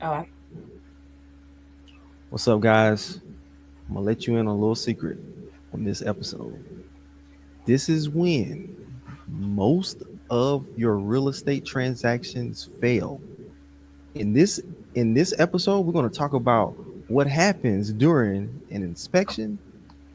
Oh, What's up, guys? I'm gonna let you in on a little secret on this episode. This is when most of your real estate transactions fail. In this in this episode, we're gonna talk about what happens during an inspection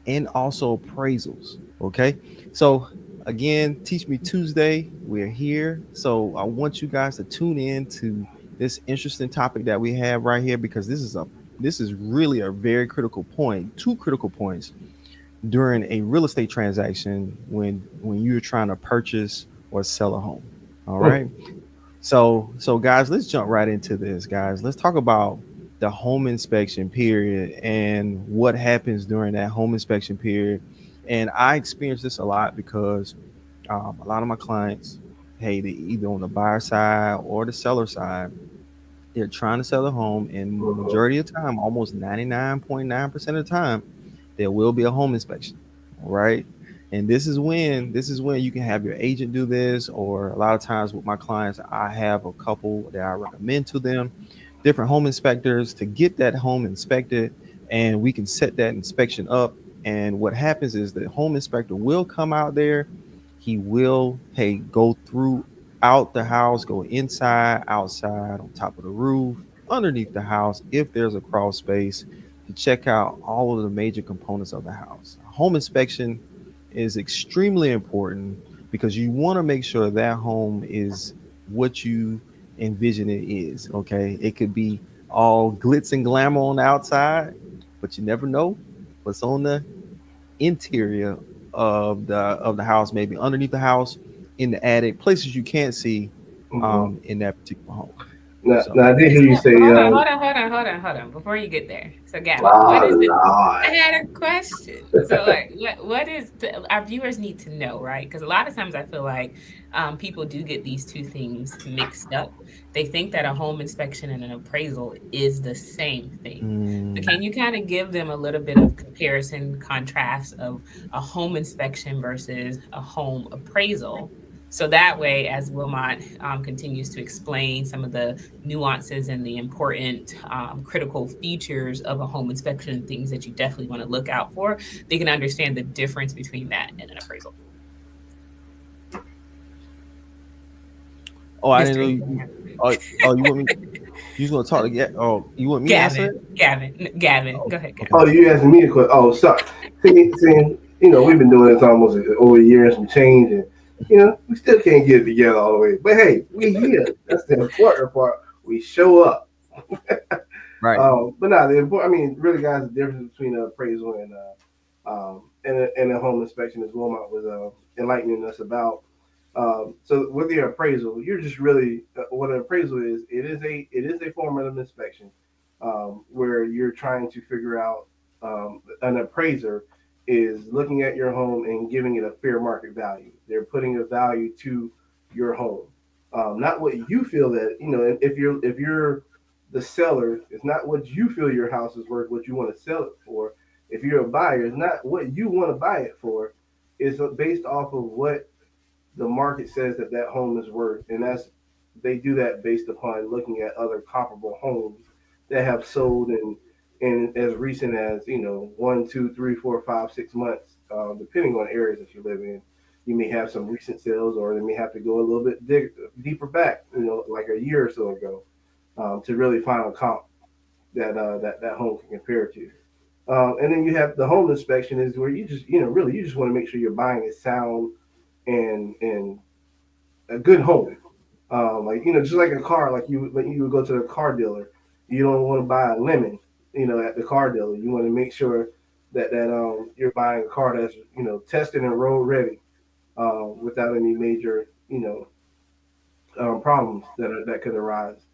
and also appraisals. Okay, so again, Teach Me Tuesday. We're here, so I want you guys to tune in to this interesting topic that we have right here because this is really a very critical point, two critical points during a real estate transaction when you're trying to purchase or sell a home. All right. So guys, let's jump right into this, guys. Let's talk about the home inspection period and what happens during that home inspection period. And I experience this a lot because a lot of my clients, hey, they either on the buyer side or the seller side, they're trying to sell a home, and majority of the time, almost 99.9% of the time, there will be a home inspection. All right. And this is when you can have your agent do this, or a lot of times with my clients, I have a couple that I recommend to them, different home inspectors to get that home inspected, and we can set that inspection up. And what happens is the home inspector will come out there. He will, hey, go through out the house, go inside, outside, on top of the roof, underneath the house, if there's a crawl space, to check out all of the major components of the house. Home inspection is extremely important because you want to make sure that home is what you envision it is. Okay. It could be all glitz and glamour on the outside, but you never know what's on the interior of the house, maybe underneath the house, in the attic, places you can't see Mhm. in that particular home. Now, So I did hear you so say, hold on. Before you get there, so Gavin, what is oh, it? I Lord. had a question. So, like, what is our viewers need to know, right? Because a lot of times I feel like people do get these two things mixed up. They think that a home inspection and an appraisal is the same thing. But mm, can you kind of give them a little bit of comparison, contrast of a home inspection versus a home appraisal? So that way, as Wilmot continues to explain some of the nuances and the important critical features of a home inspection, things that you definitely want to look out for, they can understand the difference between that and an appraisal. oh, I didn't know Mystery. you. Oh, you want me? You just want to talk to get? Oh, you want me to answer it? Gavin, Oh, go ahead, okay. Gavin. Oh, you asking me a question? Oh, sorry. See, we've been doing this almost over a year and some change, and we still can't get it together all the way. But hey, we here. That's the important part. We show up. Right. But not the important. I mean, really, guys, the difference between an appraisal and a home inspection, as Wilmot was enlightening us about. So with your appraisal, you're just really what an appraisal is. It is a form of inspection where you're trying to figure out an appraiser is looking at your home and giving it a fair market value. They're putting a value to your home, not what you feel that if you're the seller, it's not what you feel your house is worth, what you want to sell it for. If you're a buyer, it's not what you want to buy it for. It's based off of what the market says that home is worth, and they do that based upon looking at other comparable homes that have sold in as recent as 1, 2, 3, 4, 5, 6 months, depending on areas that you live in. You may have some recent sales, or they may have to go a little bit deeper back, like a year or so ago, to really find a comp that home can compare to. And then you have the home inspection is where you just really you just want to make sure you're buying a sound and a good home. Like just like a car, like you would go to the car dealer. You don't want to buy a lemon, at the car dealer. You want to make sure that you're buying a car that's tested and road ready, without any major problems that could arise.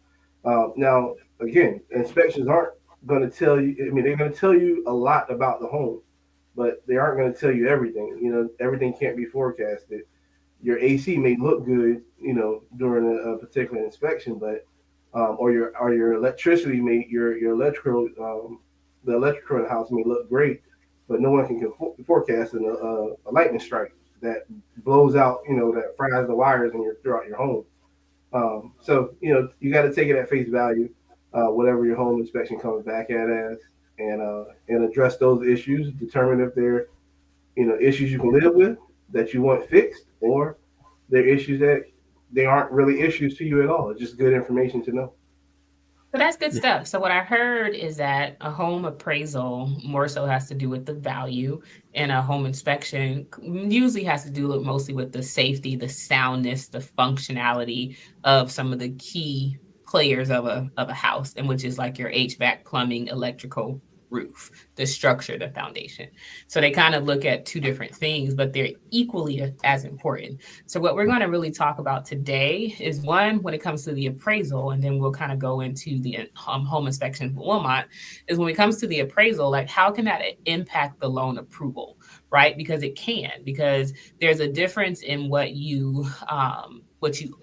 Now, again, inspections aren't going to tell you. I mean, they're going to tell you a lot about the home, but they aren't going to tell you everything. Everything can't be forecasted. Your AC may look good, during a particular inspection, but or your electricity may your electrical the electrical in the house may look great, but no one can forecast a lightning strike that blows out, that fries the wires throughout your home. So you got to take it at face value. whatever your home inspection comes back at as, and address those issues. Determine if they're issues you can live with that you want fixed, or they're issues that they aren't really issues to you at all. It's just good information to know. So that's good Yeah. stuff. So what I heard is that a home appraisal more so has to do with the value, and a home inspection usually has to do mostly with the safety, the soundness, the functionality of some of the key players of a house, and which is like your HVAC, plumbing, electrical, roof, the structure, the foundation. So they kind of look at two different things, but they're equally as important. So, what we're going to really talk about today is one, when it comes to the appraisal, and then we'll kind of go into the home inspection for Wilmot, is when it comes to the appraisal, like how can that impact the loan approval, right? Because it can, because there's a difference in what you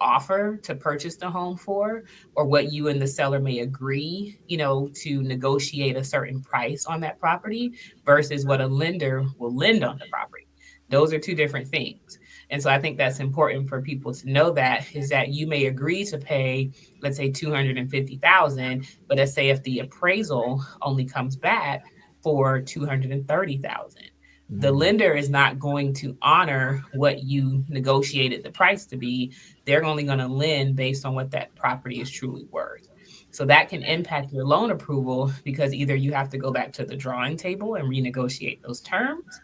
offer to purchase the home for, or what you and the seller may agree, to negotiate a certain price on that property versus what a lender will lend on the property. Those are two different things. And so I think that's important for people to know, that is that you may agree to pay, let's say 250,000, but let's say if the appraisal only comes back for 230,000, the Mhm. lender is not going to honor what you negotiated the price to be. They're only going to lend based on what that property is truly worth. So that can impact your loan approval, because either you have to go back to the drawing table and renegotiate those terms,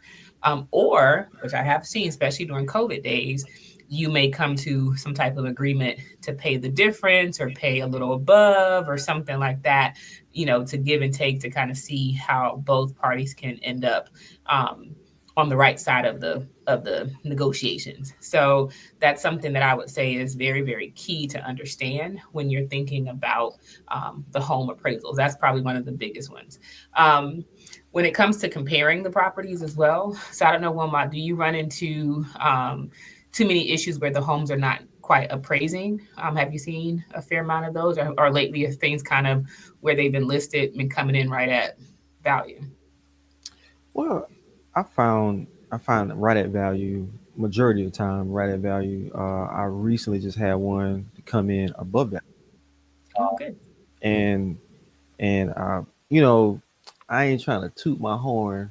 or, which I have seen, especially during COVID days, you may come to some type of agreement to pay the difference or pay a little above or something like that, to give and take, to kind of see how both parties can end up um, on the right side of the negotiations. So that's something that I would say is very, very key to understand when you're thinking about the home appraisals. That's probably one of the biggest ones. Um, when it comes to comparing the properties as well, so I don't know, Wilmot, do you run into too many issues where the homes are not quite appraising? Have you seen a fair amount of those, or lately, if things kind of where they've been listed and coming in right at value? Well, I find that right at value majority of the time. Right at value. I recently just had one come in above that, Oh, good. and and you know, I ain't trying to toot my horn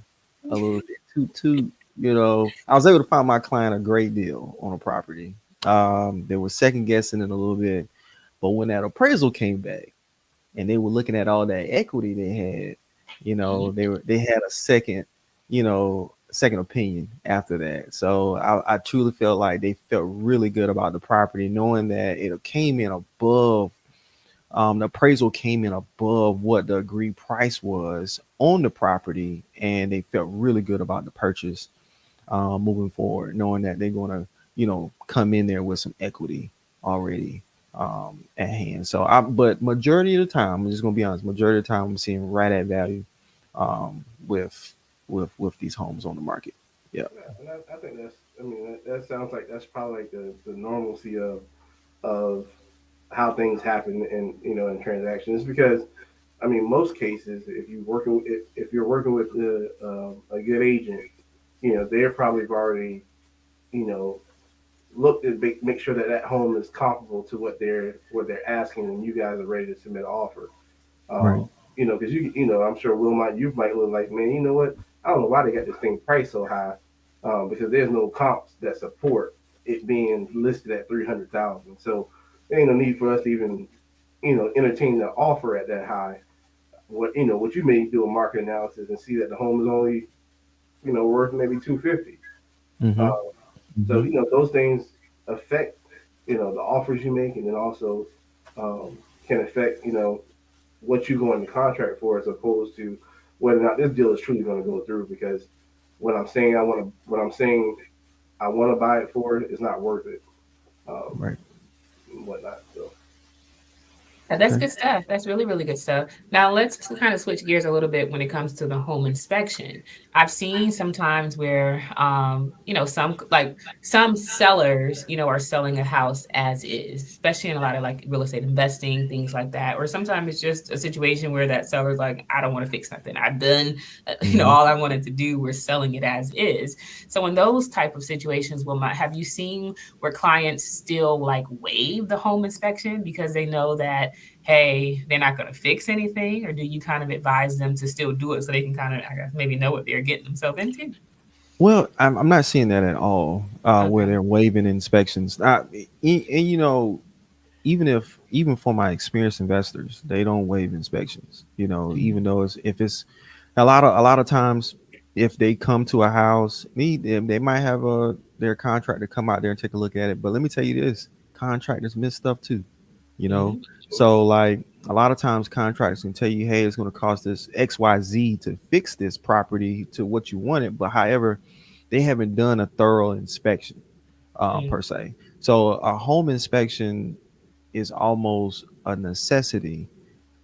a little bit. Toot toot. I was able to find my client a great deal on a property. They were second guessing it a little bit, but when that appraisal came back and they were looking at all that equity they had, they had a second opinion after that. So I truly felt like they felt really good about the property, knowing that it came in above. The appraisal came in above what the agreed price was on the property, and they felt really good about the purchase moving forward, knowing that they're going to, come in there with some equity already at hand. But majority of the time, I'm just going to be honest, majority of the time, I'm seeing right at value with these homes on the market. Yeah. Yeah, and I think that's. I mean, that sounds like that's probably like the normalcy of how things happen in in transactions. Because I mean, most cases, if you're working with a good agent, they're probably already you know looked at make sure that that home is comparable to what they're asking, and you guys are ready to submit an offer. Right. Because I'm sure you might look like, man, you know what? I don't know why they got this thing priced so high, because there's no comps that support it being listed at 300,000. So there ain't no need for us to even, entertain the offer at that high. What you may do a market analysis and see that the home is only, worth maybe 250. Mm-hmm. Uh, so Mm-hmm. those things affect, the offers you make, and then also um, can affect, what you go into contract for, as opposed to whether or not this deal is truly going to go through. Because what I'm saying I want to buy it for is not worth it, um, Right. and whatnot. So That's Okay. good stuff. That's really, really good stuff. Now let's kind of switch gears a little bit when it comes to the home inspection. I've seen sometimes where, some sellers, are selling a house as is, especially in a lot of like real estate investing, things like that. Or sometimes it's just a situation where that seller's like, I don't want to fix nothing. I've done, Mm-hmm. all I wanted to do. We're selling it as is. So in those type of situations, have you seen where clients still like waive the home inspection because they know that hey, they're not going to fix anything, or do you kind of advise them to still do it so they can kind of, I guess, maybe know what they're getting themselves into? Well, I'm not seeing that at all, where Okay. they're waiving inspections. And even for my experienced investors, they don't waive inspections. Even Mhm. though if it's a lot of times, if they come to a house, they might have their contractor come out there and take a look at it. But let me tell you this: contractors miss stuff too. You know, Mhm. so like a lot of times contractors can tell you, hey, it's going to cost this XYZ to fix this property to what you wanted, but however, they haven't done a thorough inspection, per Mhm. se. So a home inspection is almost a necessity.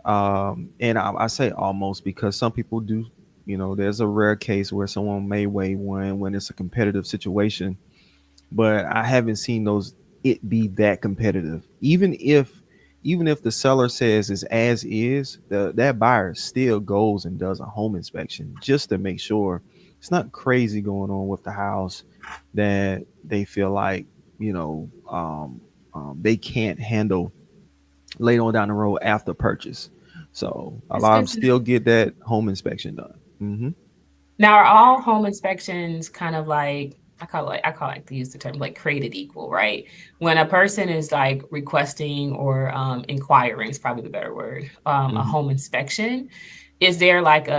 And I say almost because some people do. There's a rare case where someone may waive one when it's a competitive situation, but I haven't seen those it be that competitive. Even if the seller says it's as is, that buyer still goes and does a home inspection just to make sure it's not crazy going on with the house that they feel like you know they can't handle later on down the road after purchase. So a It's lot of good them to know. still get that home inspection done. Now, are all home inspections kind of like, I call it to use the term like created equal, right? When a person is like requesting or inquiring is probably the better word, a hmm home inspection, is there like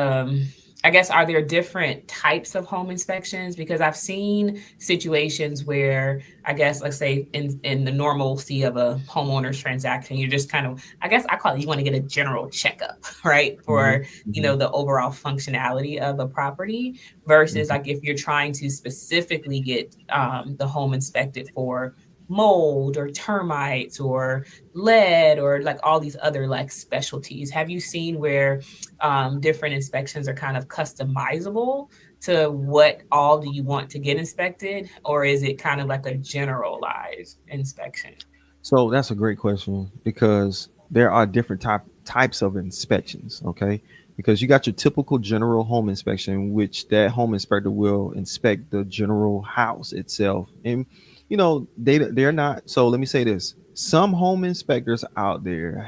I guess, are there different types of home inspections? Because I've seen situations where, I guess, let's say in the normalcy of a homeowner's transaction, you're just kind of, I guess I call it, you want to get a general checkup, right? hmm For, hmm the overall functionality of a property versus hmm like if you're trying to specifically get the home inspected for mold or termites or lead or like all these other like specialties. Have you seen where different inspections are kind of customizable to what all do you want to get inspected, or is it kind of like a generalized inspection? So that's a great question because there are different types of inspections. Okay, because you got your typical general home inspection, which that home inspector will inspect the general house itself, and they're not. So let me say this: some home inspectors out there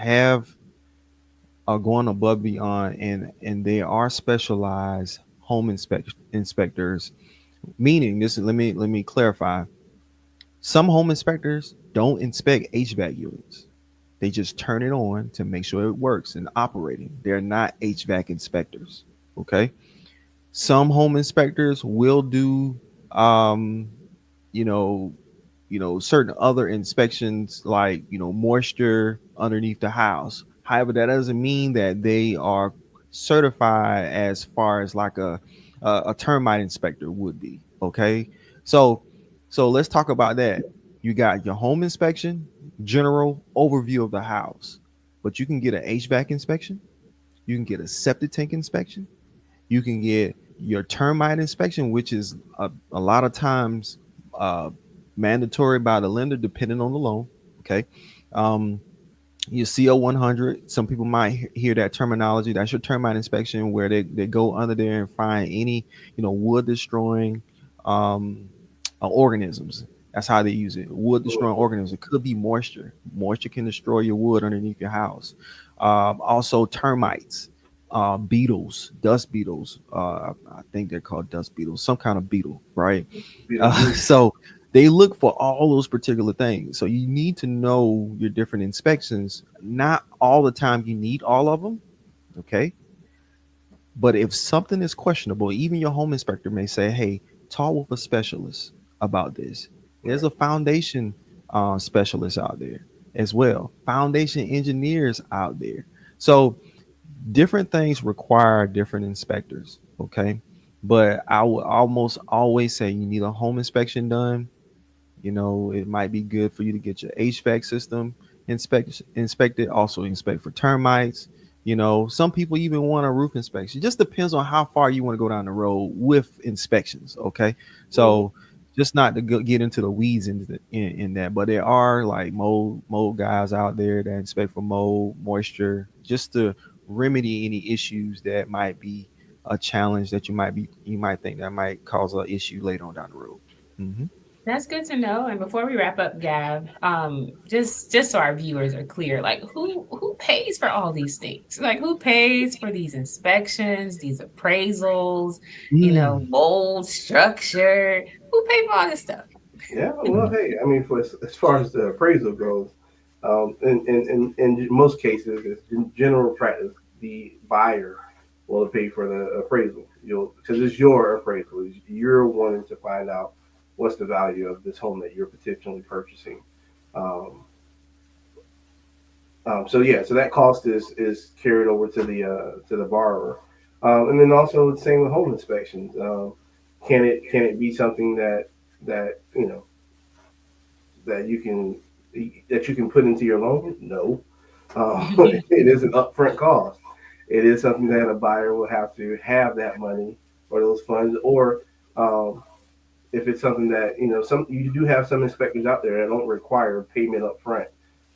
are going above and beyond, and they are specialized home inspectors. Meaning, this is let me clarify. Some home inspectors don't inspect HVAC units. They just turn it on to make sure it works and operating. They're not HVAC inspectors. Okay. Some home inspectors will do, um, you know, certain other inspections like moisture underneath the house. However, that doesn't mean that they are certified as far as like a termite inspector would be. Okay, so let's talk about that. You got your home inspection, general overview of the house, but you can get an HVAC inspection. You can get a septic tank inspection. You can get your termite inspection, which is a lot of times uh, mandatory by the lender, depending on the loan. Okay. Um, your CO 100. Some people might hear that terminology. That's your termite inspection, where they go under there and find any wood destroying um, organisms. That's how they use it. Wood destroying organisms. It could be moisture. Moisture can destroy your wood underneath your house. Also termites, beetles, dust beetles. I think they're called dust beetles. Some kind of beetle, right? Beetlejuice. So they look for all those particular things. So you need to know your different inspections. Not all the time you need all of them. Okay. But if something is questionable, even your home inspector may say, hey, talk with a specialist about this. There's Right. a foundation specialist out there as well, foundation engineers out there. So different things require different inspectors. Okay. But I would almost always say you need a home inspection done. It might be good for you to get your HVAC system inspected, also inspect for termites. Some people even want a roof inspection. It just depends on how far you want to go down the road with inspections. Okay. Mhm. So just not to get into the weeds in that, but there are like mold guys out there that inspect for mold, moisture, just to remedy any issues that might be a challenge that you might think that might cause an issue later on down the road. hmm That's good to know. And before we wrap up, Gav, just so our viewers are clear, like who pays for all these things? Like who pays for these inspections, these appraisals, Mm. mold structure? Who pay for all this stuff? Yeah, well, hey, I mean, for as far as the appraisal goes, in most cases, it's in general practice, the buyer will pay for the appraisal. You'll because it's your appraisal. You're wanting to find out what's the value of this home that you're potentially purchasing. Um, so yeah, so that cost is carried over to the borrower, and then also the same with home inspections. Can it be something that that you can that you can put into your loan? No, it is an upfront cost. It is something that a buyer will have to have that money or those funds, or um, if it's something that some you do have some inspectors out there that don't require payment up front,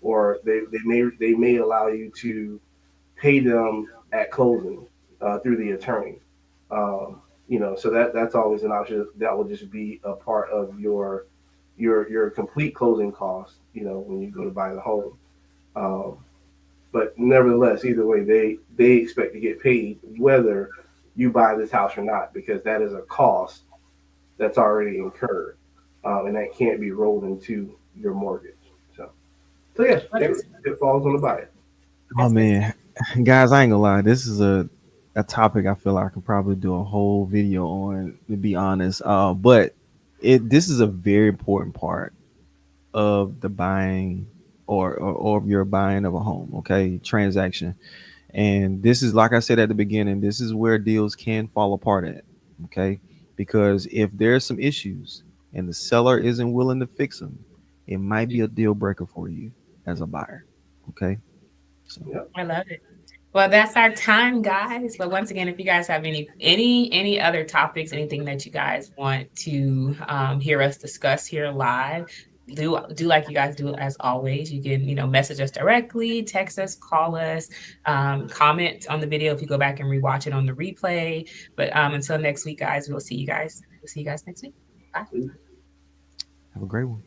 or they may allow you to pay them at closing through the attorney. So that's always an option. That will just be a part of your complete closing costs. When you go to buy the home. Um, but nevertheless, either way, they expect to get paid whether you buy this house or not, because that is a cost that's already incurred, and that can't be rolled into your mortgage. So, so yeah, What is it falls on the buyer. Oh that's good to know. man, guys, I ain't gonna lie. This is a topic I feel like I could probably do a whole video on. To be honest, but this is a very important part of the buying or of your buying of a home. Okay, transaction, and this is like I said at the beginning. This is where deals can fall apart at. Okay, because if there's some issues and the seller isn't willing to fix them, it might be a deal breaker for you as a buyer. Okay, so. Yep. I love it. Well, that's our time, guys. But once again, if you guys have any other topics, anything that you guys want to hear us discuss here live, do like you guys do as always. You can message us directly, text us, call us, comment on the video if you go back and rewatch it on the replay. But until next week, guys, we'll see you guys. We'll see you guys next week. Bye. Have a great one.